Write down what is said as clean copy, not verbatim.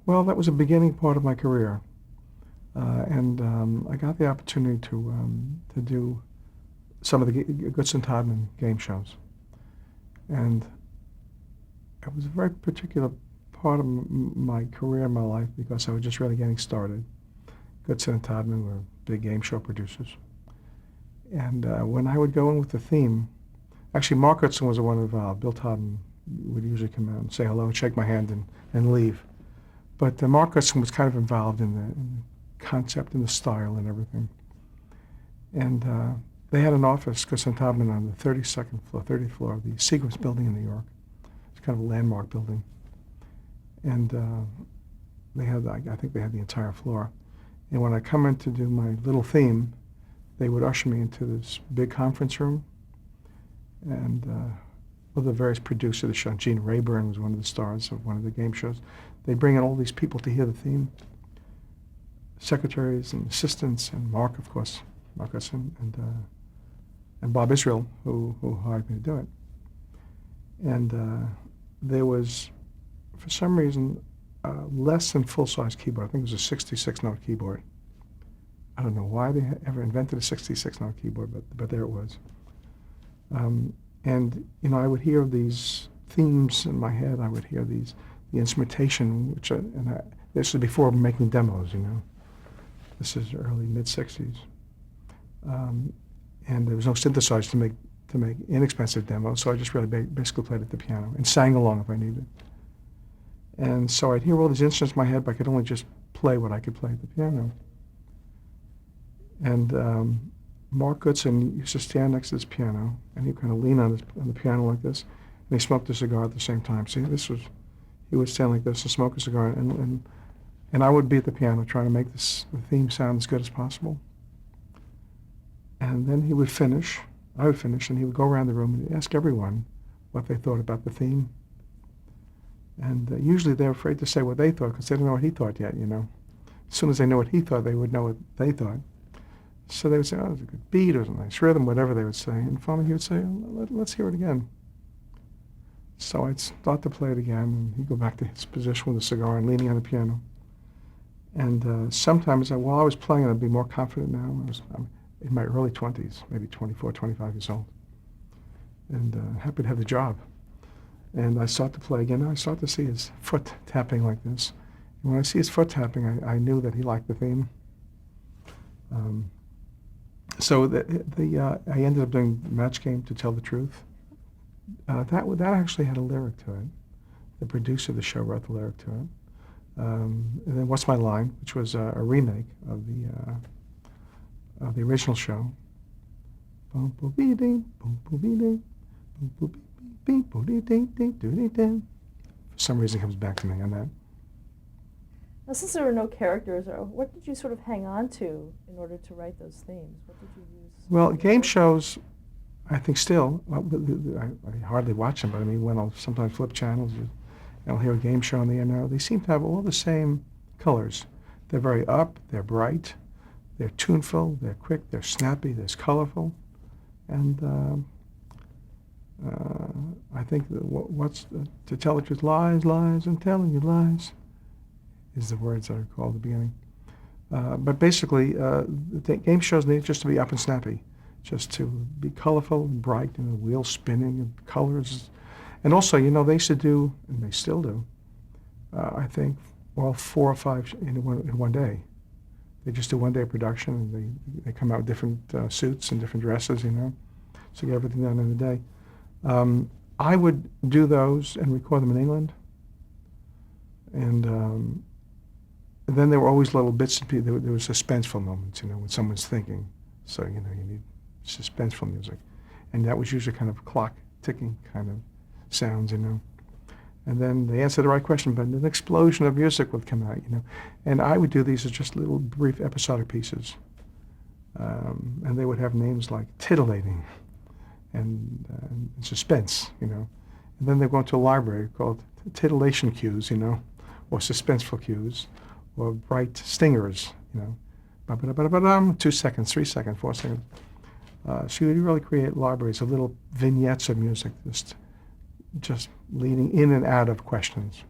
Well, that was a beginning part of my career, and I got the opportunity to do some of the Goodson Todman game shows, and it was a very particular part of my career in my life because I was just really getting started. Goodson and Todman were big game show producers, and when I would go in with the theme, actually Mark Goodson was the one involved. Bill Todman would usually come out and say hello and shake my hand and leave. But Mark Goodson was kind of involved in the concept and the style and everything. And they had an office, Goodson Todman, on the 32nd floor, 30th floor of the Seagraves Building in New York. It's kind of a landmark building. And they had, I think they had the entire floor. And when I come in to do my little theme, they would usher me into this big conference room. And one of the various producers of the show, Gene Rayburn was one of the stars of one of the game shows. They bring in all these people to hear the theme, secretaries and assistants, and Mark, of course, Mark Goodson, and Bob Israel, who hired me to do it. And there was, for some reason, less than full-size keyboard. I think it was a 66-note keyboard. I don't know why they ever invented a 66-note keyboard, but there it was. And I would hear these themes in my head. I would hear the instrumentation, this was before making demos. This is early mid-60s, and there was no synthesizer to make inexpensive demos. So I just really basically played at the piano and sang along if I needed. And so I'd hear all these instruments in my head, but I could only just play what I could play at the piano. And Mark Goodson used to stand next to this piano, and he'd kind of lean on the piano like this, and he smoked a cigar at the same time. See, he would stand like this and smoke a cigar, and I would be at the piano trying to make the theme sound as good as possible. And then he would finish, I would finish, and he would go around the room and ask everyone what they thought about the theme. And usually they're afraid to say what they thought because they don't know what he thought yet, As soon as they know what he thought, they would know what they thought. So they would say, oh, it was a good beat, or it was a nice rhythm, whatever they would say. And finally he would say, let's hear it again. So I'd start to play it again, and he'd go back to his position with a cigar and leaning on the piano. And sometimes, while I was playing, I'd be more confident now. I'm in my early 20s, maybe 24, 25 years old, and happy to have the job. And I start to play again. I start to see his foot tapping like this. And when I see his foot tapping, I knew that he liked the theme. So I ended up doing Match Game to Tell the Truth. That actually had a lyric to it. The producer of the show wrote the lyric to it. And then What's My Line, which was a remake of the original show. For some reason it comes back to me on that. Now, since there were no characters, what did you sort of hang on to in order to write those themes? What did you use? Well, game shows, I think still, I hardly watch them, but when I'll sometimes flip channels and I'll hear a game show on the air now, they seem to have all the same colors. They're very up, they're bright, they're tuneful, they're quick, they're snappy, they're colorful. And I think to tell the truth, lies, lies, and telling you lies, is the words that are called at the beginning. But basically, the game shows need just to be up and snappy, just to be colorful and bright, and the wheels spinning and colors. And also, they used to do, and they still do, I think, 4 or 5 in one day. They just do one day production, and they come out with different suits and different dresses, so you get everything done in a day. I would do those and record them in England, and then there were always little bits and pieces. There were suspenseful moments, when someone's thinking. So, you need suspenseful music. And that was usually kind of clock ticking kind of sounds, And then they answer the right question, but an explosion of music would come out, And I would do these as just little brief episodic pieces. And they would have names like Titillating and Suspense, And then they go into a library called Titillation Cues, or Suspenseful Cues, or Bright Stingers, 2 seconds, 3 seconds, 4 seconds. So you really create libraries of little vignettes of music, just leading in and out of questions.